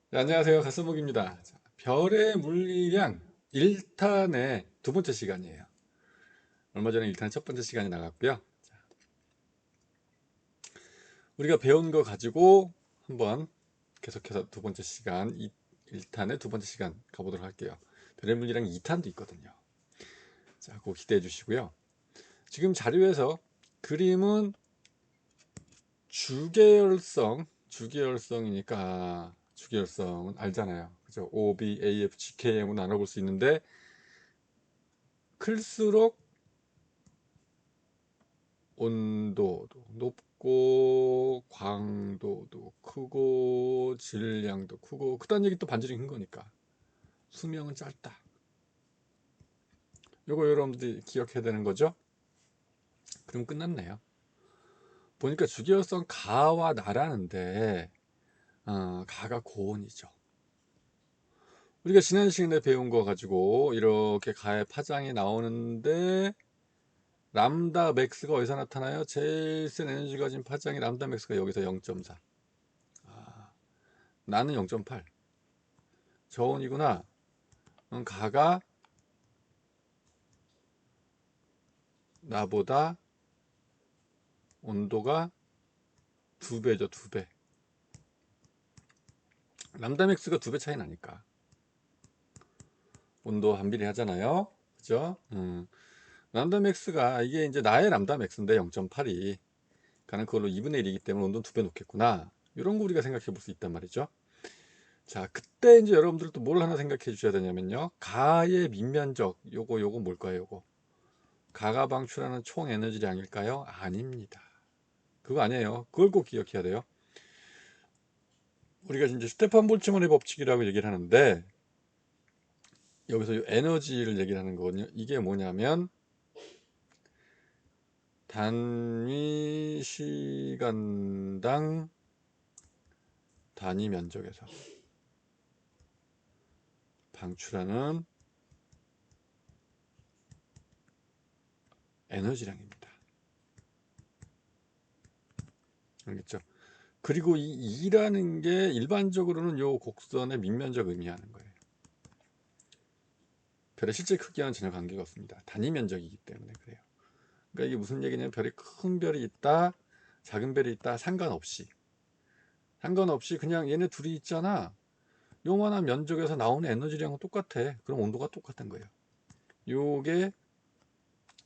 네, 안녕하세요. 가스목입니다. 자, 별의 물리량 1탄의 두 번째 시간이에요. 얼마 전에 1탄 첫 번째 시간이 나갔고요. 우리가 배운 거 가지고 한번 계속해서 두 번째 시간, 1탄의 두 번째 시간 가보도록 할게요. 별의 물리량 2탄도 있거든요. 자, 그거 기대해 주시고요. 지금 자료에서 그림은 주계열성이니까 주계열성은 알잖아요. 그죠? O, B, A, F, G, K, M으로 나눠볼 수 있는데 클수록 온도도 높고 광도도 크고 질량도 크고 그딴 얘기 또 반지름 큰 거니까 수명은 짧다. 요거 여러분들이 기억해야 되는 거죠. 그럼 끝났네요. 보니까 주기율성 가와 나라는데 가가 고온이죠. 우리가 지난 시간에 배운 거 가지고 이렇게 가의 파장이 나오는데 람다 맥스가 어디서 나타나요? 제일 센 에너지 가진 파장이 람다 맥스가 여기서 0.4. 나는 0.8. 저온이구나. 가가 나보다 온도가 두 배죠, 두 배. 람다맥스가 두 배 차이 나니까 온도 반비례 하잖아요. 그죠? 람다맥스가 이게 이제 나의 람다맥스인데 0.8이 가는 그걸로 2분의 1이기 때문에 온도는 두 배 높겠구나. 이런 거 우리가 생각해 볼 수 있단 말이죠. 자, 그때 이제 여러분들 또 뭘 하나 생각해 주셔야 되냐면요. 가의 밑면적, 요거 뭘까요, 요거? 가가 방출하는 총 에너지량일까요? 아닙니다. 그거 아니에요. 그걸 꼭 기억해야 돼요. 우리가 이제 스테판 볼츠만의 법칙이라고 얘기를 하는데 여기서 이 에너지를 얘기를 하는 거거든요. 이게 뭐냐면 단위 시간당 단위 면적에서 방출하는 에너지량입니다. 알겠죠? 그리고 이 2라는 게 일반적으로는 요 곡선의 밑면적 의미하는 거예요. 별의 실제 크기와는 전혀 관계가 없습니다. 단위 면적이기 때문에 그래요. 그러니까 이게 무슨 얘기냐면 별이 큰 별이 있다, 작은 별이 있다 상관없이 그냥 얘네 둘이 있잖아. 요만한 면적에서 나오는 에너지량은 똑같아. 그럼 온도가 똑같은 거예요. 요게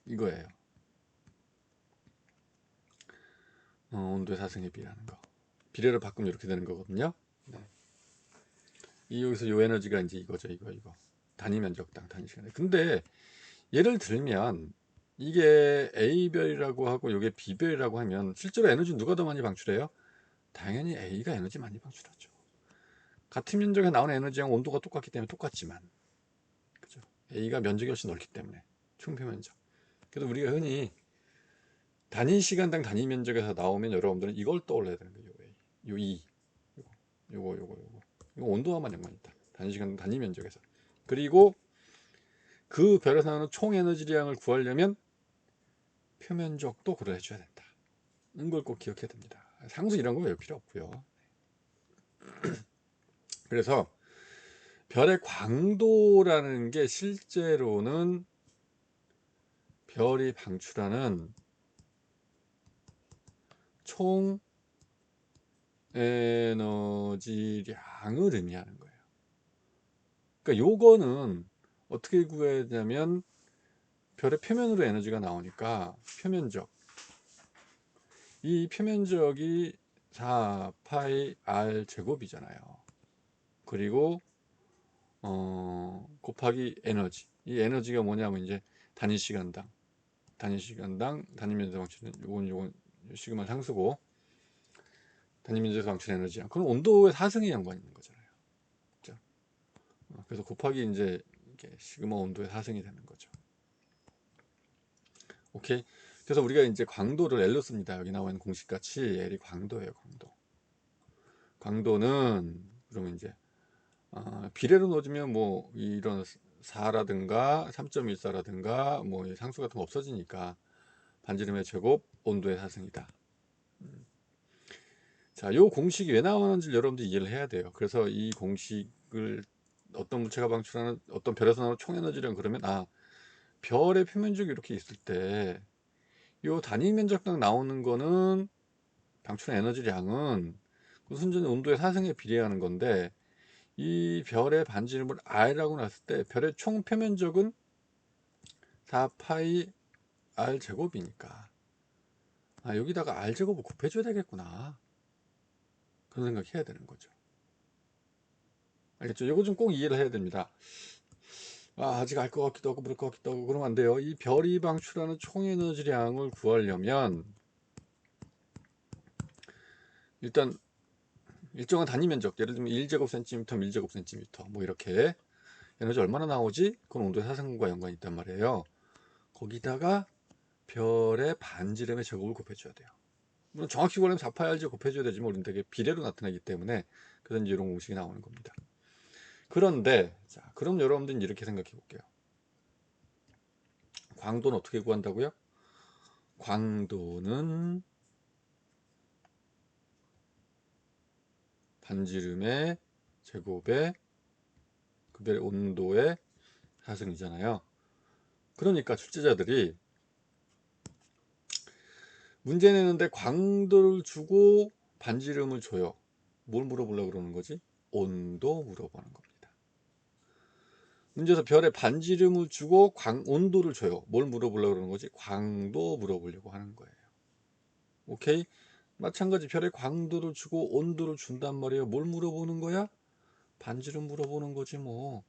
이거예요. 온도의 사승에 비례하는 거. 비례를 바꾸면 이렇게 되는 거거든요. 네. 이 여기서 요 에너지가 이제 이거죠. 이거. 단위 면적당 단위 시간에. 근데 예를 들면 이게 A별이라고 하고 요게 B별이라고 하면 실제로 에너지 누가 더 많이 방출해요? 당연히 A가 에너지 많이 방출하죠. 같은 면적에 나오는 에너지랑 온도가 똑같기 때문에 똑같지만 그죠? A가 면적이 훨씬 넓기 때문에 총표 면적. 그래서 우리가 흔히 단위 시간당 단위 면적에서 나오면 여러분들은 이걸 떠올려야 되는 거예요. 요 E, 요거. 이거 온도와만 연관이 있다. 단위 시간 단위 면적에서. 그리고 그 별에서 나오는 총 에너지량을 구하려면 표면적도 고려해 줘야 된다. 이걸 꼭 기억해야 됩니다. 상수 이런 거 외울 필요 없고요. 그래서 별의 광도라는 게 실제로는 별이 방출하는 총 에너지량을 의미하는 거예요. 그러니까 요거는 어떻게 구해야 되냐면 별의 표면으로 에너지가 나오니까 표면적 이 표면적이 4파이 r 제곱이잖아요. 그리고 곱하기 에너지 이 에너지가 뭐냐면 이제 단위 시간당 단위 면적 방출은 요건 시그마 상수고 단위 면적 방출 에너지야. 그럼 온도의 사승에 연관이 있는 거잖아요. 그렇죠? 그래서 곱하기 이제 이게 시그마 온도의 사승이 되는 거죠. 오케이. 그래서 우리가 이제 광도를 L로 씁니다. 여기 나와 있는 공식같이 L이 광도예요. 광도는 그러면 이제 비례로 넣어주면 뭐 이런 4라든가 3.14라든가 뭐 상수 같은 거 없어지니까 반지름의 제곱 온도의 사승이다. 자, 요 공식이 왜 나오는지 여러분들 이해를 해야 돼요. 그래서 이 공식을 어떤 물체가 방출하는 어떤 별에서 나오는 총에너지량 그러면 별의 표면적이 이렇게 있을 때 요 단위 면적당 나오는 거는 방출 에너지량은 그 순전히 온도의 사승에 비례하는 건데 이 별의 반지름을 R라고 놨을 때 별의 총 표면적은 4파이 R 제곱이니까 여기다가 R 제곱을 곱해줘야 되겠구나 그런 생각 해야 되는 거죠. 알겠죠? 이거 좀 꼭 이해를 해야 됩니다. 아직 알 것 같기도 하고 모를 것 같기도 하고 그러면 안 돼요. 이 별이 방출하는 총 에너지량을 구하려면 일단 일정한 단위 면적, 예를 들면 1제곱cm, 1제곱cm 뭐 이렇게 에너지 얼마나 나오지? 그건 온도의 사상과 연관이 있단 말이에요. 거기다가 별의 반지름의 제곱을 곱해줘야 돼요. 물론 정확히 구하려면 4파이알제 곱해줘야 되지만 우리는 되게 비례로 나타나기 때문에 그래서 이제 이런 공식이 나오는 겁니다. 그런데 자, 그럼 여러분들은 이렇게 생각해 볼게요. 광도는 어떻게 구한다고요? 광도는 반지름의 제곱에 그 별의 온도의 사승이잖아요. 그러니까 출제자들이 문제 내는데 광도를 주고 반지름을 줘요. 뭘 물어보려고 그러는 거지? 온도 물어보는 겁니다. 문제에서 별의 반지름을 주고 온도를 줘요. 뭘 물어보려고 그러는 거지? 광도 물어보려고 하는 거예요. 오케이? 마찬가지 별의 광도를 주고 온도를 준단 말이에요. 뭘 물어보는 거야? 반지름 물어보는 거지 뭐.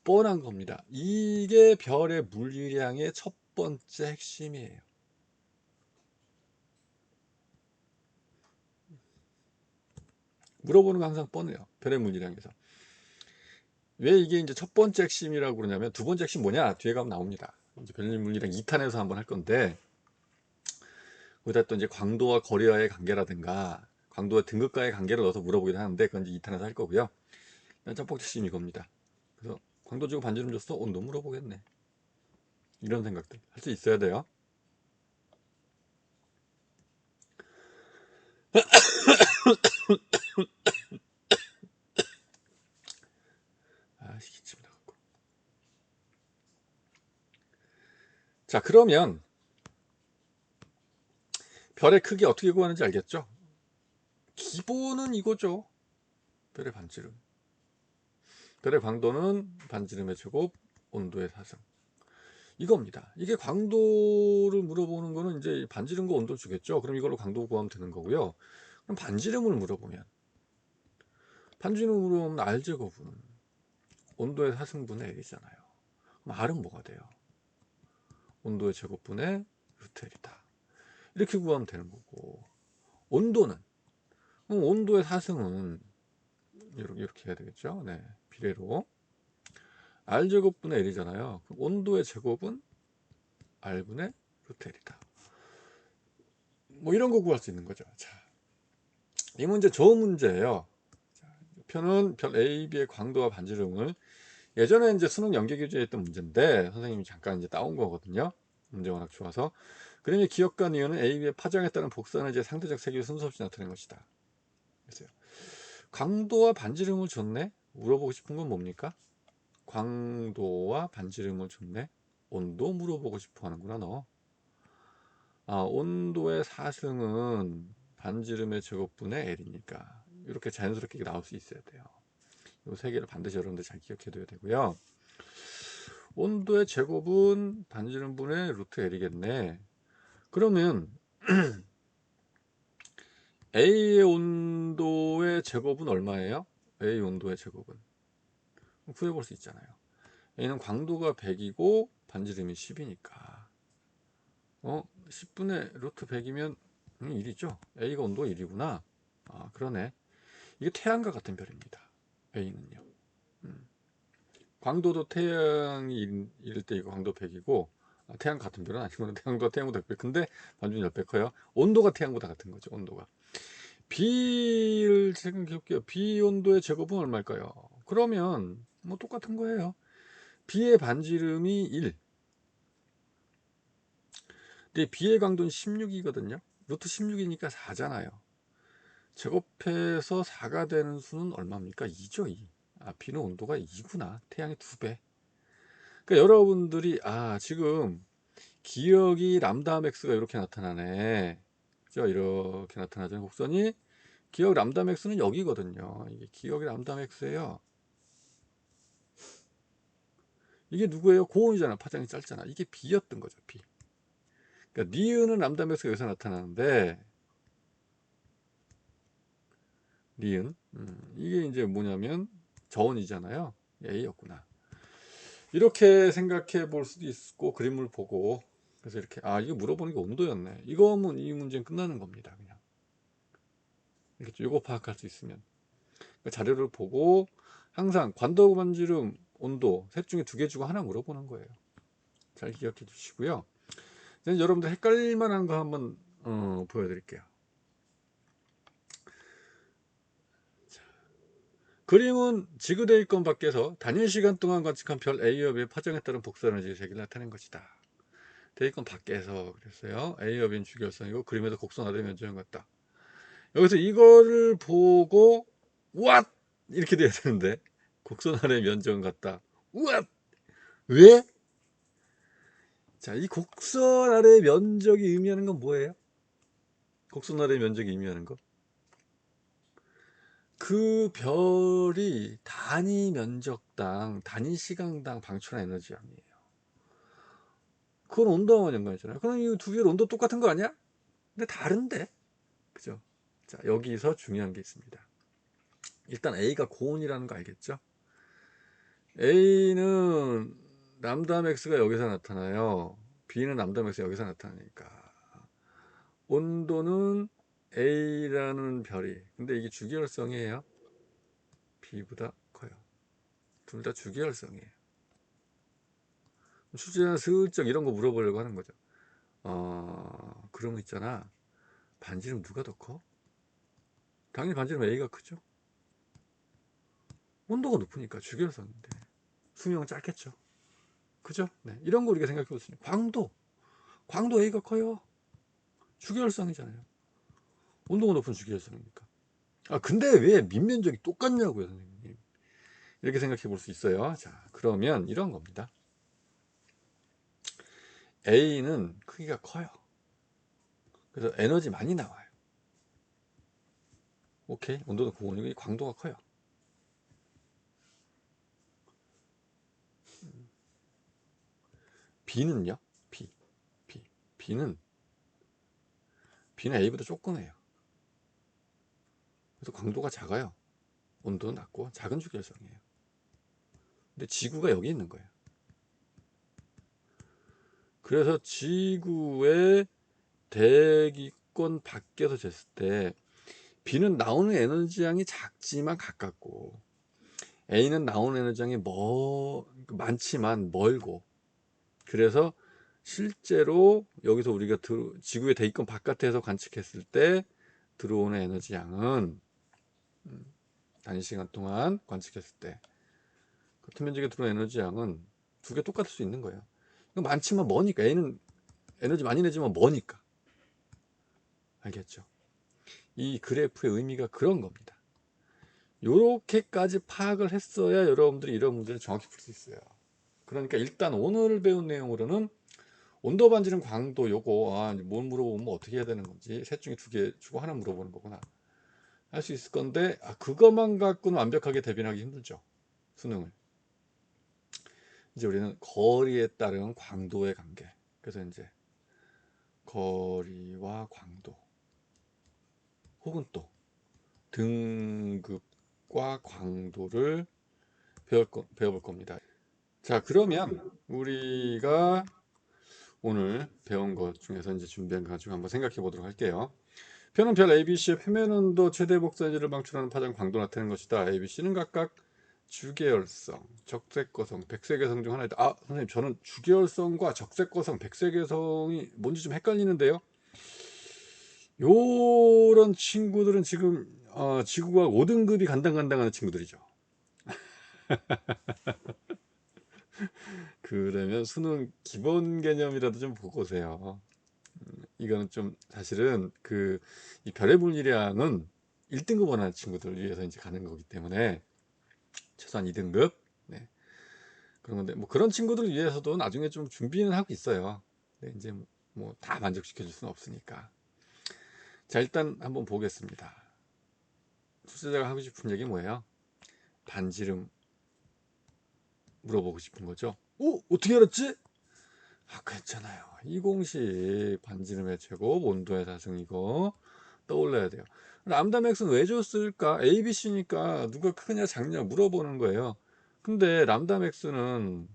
뻔한 겁니다. 이게 별의 물리량의 첫 번째 핵심이에요. 물어보는 거 항상 뻔해요. 별의 물리량에서. 왜 이게 이제 첫 번째 핵심이라고 그러냐면 두 번째 핵심 뭐냐? 뒤에 가면 나옵니다. 이제 별의 물리량 2탄에서 한번 할 건데 거기다 또 이제 광도와 거리와의 관계라든가 광도와 등급과의 관계를 넣어서 물어보기도 하는데 그건 이제 2탄에서 할 거고요. 첫 번째 핵심이 이겁니다. 그래서 광도 주고 반지름 줬어? 온도 물어보겠네. 이런 생각들 할 수 있어야 돼요. 기침 나갔고. 자, 그러면 별의 크기 어떻게 구하는지 알겠죠? 기본은 이거죠. 별의 반지름. 별의 광도는 반지름의 제곱, 온도의 사승. 이겁니다. 이게 광도를 물어보는 거는 이제 반지름과 온도를 주겠죠. 그럼 이걸로 광도 구하면 되는 거고요. 그럼 반지름을 물어보면 반지름을 물어보면 R 제곱은 온도의 사승분의 L이잖아요. 그럼 R은 뭐가 돼요? 온도의 제곱분의 루트 L이다. 이렇게 구하면 되는 거고 온도는 그럼 온도의 사승은 이렇게 해야 되겠죠. 네, 비례로 R 제곱분의 L이잖아요. 그럼 온도의 제곱은 R분의 루트 L이다. 뭐 이런 거 구할 수 있는 거죠. 자, 이 문제 좋은 문제예요. 표는 별 A, B의 광도와 반지름을 예전에 이제 수능 연계 교재에 있던 문제인데 선생님이 잠깐 이제 따온 거거든요. 문제 워낙 좋아서. 그러니 기억관 이유는 A, B의 파장에 따른 복사는 이제 상대적 세계의 순서 없이 나타낸 것이다. 그래서 광도와 반지름을 줬네. 물어보고 싶은 건 뭡니까? 광도와 반지름을 줬네. 온도 물어보고 싶어 하는구나 너. 온도의 사승은 반지름의 제곱분의 L이니까 이렇게 자연스럽게 나올 수 있어야 돼요. 이 세 개를 반드시 여러분들 잘 기억해둬야 되고요. 온도의 제곱은 반지름분의 루트 L이겠네. 그러면 A의 온도의 제곱은 얼마예요? A 온도의 제곱은 구해볼 수 있잖아요. A는 광도가 100이고 반지름이 10이니까 10분의 루트 100이면 1이죠. A가 온도가 1이구나. 그러네. 이게 태양과 같은 별입니다. A는요. 광도도 태양이 이럴 때 이거 광도 100이고 태양 같은 별은 아니고 태양보다 100배 큰데 반지름 10배 커요. 온도가 태양보다 같은 거죠. 온도가. B를 생각해 볼게요. B 온도의 제곱은 얼마일까요? 그러면 뭐 똑같은 거예요. B의 반지름이 1. 근데 B의 강도는 16이거든요. 루트 16이니까 4잖아요. 제곱해서 4가 되는 수는 얼마입니까? 2죠, 2. 아, B는 온도가 2구나. 태양의 2배. 그러니까 여러분들이 지금 기억이 람다 맥스가 이렇게 나타나네. 그죠? 이렇게 나타나죠. 곡선이 기억 람다 맥스는 여기거든요. 이게 기억이 람다 맥스예요. 이게 누구예요? 고온이잖아. 파장이 짧잖아. 이게 B였던 거죠. B. 그러니까 니은은 람다 맥스가 여기서 나타나는데 니은 이게 이제 뭐냐면 저온이잖아요. A였구나. 이렇게 생각해 볼 수도 있고 그림을 보고 그래서 이렇게 이거 물어보는 게 온도였네. 이거면 이 문제는 끝나는 겁니다. 그냥 이렇게 이거 파악할 수 있으면 그러니까 자료를 보고 항상 관도 반지름 온도 셋 중에 2개 주고 하나 물어보는 거예요. 잘 기억해 주시고요. 이제 여러분들 헷갈릴 만한 거 한번 보여드릴게요. 그림은 지구대기권 밖에서 단위 시간 동안 관측한 별 A와 B의 파장에 따른 복사에너지 세기를 나타낸 것이다. 대기권 밖에서 그랬어요. A와 B는 주기율성이고 그림에서 곡선화된 면적인 것 같다. 여기서 이거를 보고 what 이렇게 돼야 되는데 곡선화된 면적인 것 같다. what 왜? 자, 이 곡선 아래 면적이 의미하는 건 뭐예요? 곡선 아래 면적이 의미하는 거? 그 별이 단위 면적당, 단위 시간당 방출한 에너지 양이에요. 그건 온도와 연관있잖아요. 그럼 이 두 개의 온도 똑같은 거 아니야? 근데 다른데? 그죠? 자, 여기서 중요한 게 있습니다. 일단 A가 고온이라는 거 알겠죠? A는 람다 맥스가 여기서 나타나요. B는 람다 맥스가 여기서 나타나니까. 온도는 A라는 별이, 근데 이게 주기율성이에요. B보다 커요. 둘 다 주기율성이에요. 출제자는 슬쩍 이런 거 물어보려고 하는 거죠. 그런 거 있잖아. 반지름 누가 더 커? 당연히 반지름 A가 크죠. 온도가 높으니까 주기율성인데 수명은 짧겠죠. 그죠? 네, 이런 거 우리가 생각해 볼 수 있는 광도 A가 커요. 주기율성이잖아요. 온도가 높은 주기율성이니까. 근데 왜 밑면적이 똑같냐고요, 선생님. 이렇게 생각해 볼 수 있어요. 자, 그러면 이런 겁니다. A는 크기가 커요. 그래서 에너지 많이 나와요. 오케이, 온도는 고온이고 광도가 커요. B는요? B는 A보다 조그매요. 그래서 광도가 작아요. 온도는 낮고 작은 주기율성이에요. 근데 지구가 여기 있는 거예요. 그래서 지구의 대기권 밖에서 쟀을 때 B는 나오는 에너지량이 작지만 가깝고 A는 나오는 에너지량이 많지만 멀고, 그래서 실제로 여기서 우리가 지구의 대기권 바깥에서 관측했을 때 들어오는 에너지량은 단위 시간 동안 관측했을 때 같은 면적에 들어오는 에너지량은 두 개 똑같을 수 있는 거예요. 많지만 머니까 A는 에너지 많이 내지만 머니까. 알겠죠? 이 그래프의 의미가 그런 겁니다. 요렇게까지 파악을 했어야 여러분들이 이런 문제를 정확히 풀 수 있어요. 그러니까 일단 오늘 배운 내용으로는 온도 반지름 광도 요거 뭘 물어보면 어떻게 해야 되는 건지 셋 중에 2개 주고 하나 물어보는 거구나 할 수 있을 건데 그것만 갖고는 완벽하게 대변하기 힘들죠. 수능을. 이제 우리는 거리에 따른 광도의 관계, 그래서 이제 거리와 광도 혹은 또 등급과 광도를 배워볼 겁니다. 자, 그러면 우리가 오늘 배운 것 중에서 이제 준비한 거 가지고 한번 생각해 보도록 할게요. 표는 별 ABC의 표면 온도 최대 복사에너지를 방출하는 파장 광도 나타내는 것이다. ABC는 각각 주계열성, 적색거성, 백색외성 중 하나이다. 선생님, 저는 주계열성과 적색거성, 백색외성이 뭔지 좀 헷갈리는데요. 요런 친구들은 지금 지구가 5등급이 간당간당하는 친구들이죠. 그러면 수능 기본 개념이라도 좀 보고 오세요. 이거는 좀 사실은 이 별의 물리량은 1등급 원하는 친구들을 위해서 이제 가는 거기 때문에 최소한 2등급. 네. 그런 건데 뭐 그런 친구들을 위해서도 나중에 좀 준비는 하고 있어요. 네, 이제 뭐 다 만족시켜 줄 수는 없으니까. 자, 일단 한번 보겠습니다. 투자자가 하고 싶은 얘기 뭐예요? 반지름 물어보고 싶은 거죠. 오, 어떻게 알았지? 아, 그랬잖아요. 이 공식 반지름의 최고, 온도의 사승 이거 떠올려야 돼요. 람다 맥스는 왜 줬을까? ABC니까 누가 크냐 작냐 물어보는 거예요. 근데 람다 맥스는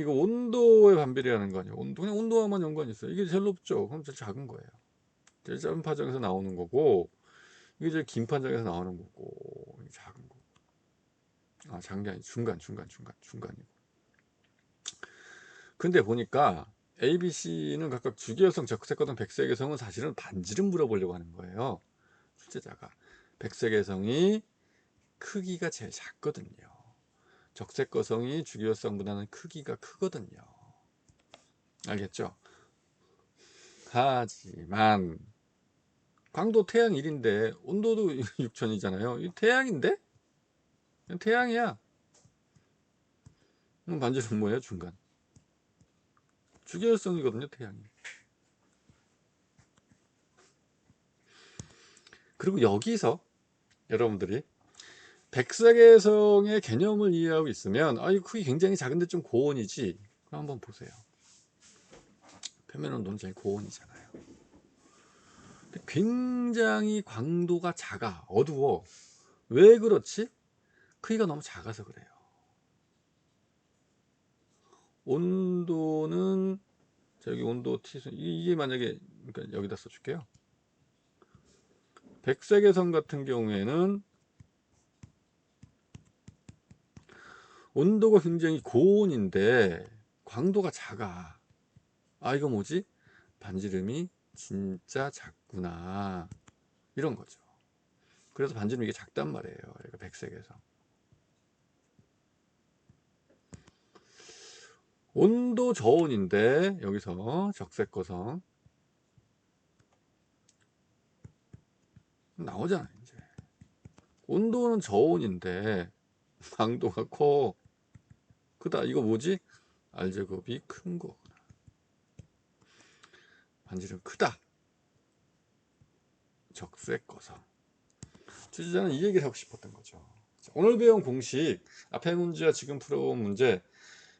이거 온도의 반비례하는 거 아니에요. 온도, 그냥 온도와만 연관이 있어요. 이게 제일 높죠. 그럼 제일 작은 거예요. 제일 짧은 파장에서 나오는 거고, 이게 제일 긴 파장에서 나오는 거고, 이게 작은 거. 아, 작은 게 아니 중간이고. 근데 보니까 ABC는 각각 주기율성, 적색거성, 백색외성은 사실은 반지름 물어보려고 하는 거예요. 출제자가. 백색외성이 크기가 제일 작거든요. 적색거성이 주기율성보다는 크기가 크거든요. 알겠죠? 하지만 광도 태양 1인데 온도도 6000이잖아요. 이 태양인데? 그냥 태양이야. 그럼 반지름 뭐예요? 중간. 주기율성이거든요, 태양이. 그리고 여기서 여러분들이 백색외성의 개념을 이해하고 있으면 아, 이 크기 굉장히 작은데 좀 고온이지. 그럼 한번 보세요. 표면 온도는 굉장히 고온이잖아요. 근데 굉장히 광도가 작아, 어두워. 왜 그렇지? 크기가 너무 작아서 그래요. 온도는 자, 여기 온도 T 이게 만약에 그러니까 여기다 써줄게요. 백색외성 같은 경우에는 온도가 굉장히 고온인데 광도가 작아. 아, 이거 뭐지? 반지름이 진짜 작구나. 이런 거죠. 그래서 반지름 이게 작단 말이에요. 이거 백색에서. 온도 저온인데 여기서 적색거성 나오잖아요. 이제 온도는 저온인데 강도가 커. 크다. 이거 뭐지? R제곱이 큰 거구나. 반지름 크다. 적색거성. 취재자는 이 얘기를 하고 싶었던 거죠. 오늘 배운 공식, 앞에 문제와 지금 풀어본 문제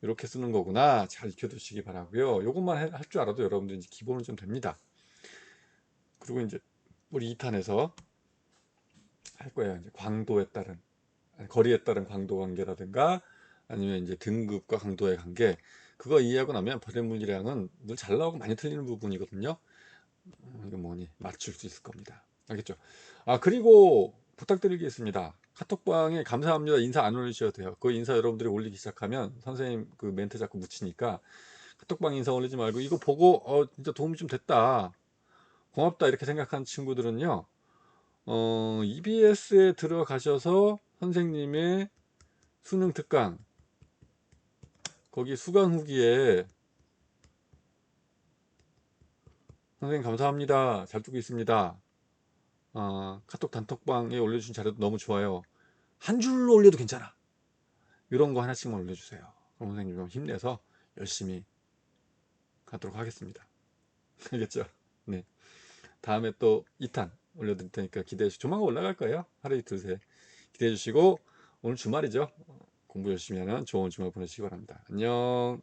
이렇게 쓰는 거구나. 잘 익혀두시기 바라고요. 이것만 할 줄 알아도 여러분들 이제 기본은 좀 됩니다. 그리고 이제 우리 2탄에서 할 거예요. 이제 광도에 따른 거리에 따른 광도 관계라든가 아니면 이제 등급과 강도의 관계, 그거 이해하고 나면 버린 물리량은 늘 잘 나오고 많이 틀리는 부분이거든요. 이거 뭐니 맞출 수 있을 겁니다. 알겠죠? 아, 그리고 부탁드릴 게 있습니다. 카톡방에 감사합니다 인사 안 올리셔도 돼요. 그 인사 여러분들이 올리기 시작하면 선생님 그 멘트 자꾸 묻히니까 카톡방 인사 올리지 말고 이거 보고 진짜 도움이 좀 됐다, 고맙다 이렇게 생각하는 친구들은요, EBS에 들어가셔서 선생님의 수능 특강 거기 수강 후기에 선생님 감사합니다 잘 듣고 있습니다, 카톡 단톡방에 올려주신 자료도 너무 좋아요, 한 줄로 올려도 괜찮아, 이런 거 하나씩만 올려주세요. 그럼 선생님 좀 힘내서 열심히 가도록 하겠습니다. 알겠죠? 네, 다음에 또 2탄 올려드릴 테니까 기대해 주시고, 조만간 올라갈 거예요. 하루 이틀 새 기대해 주시고, 오늘 주말이죠. 공부 열심히 하는 좋은 주말 보내시기 바랍니다. 안녕.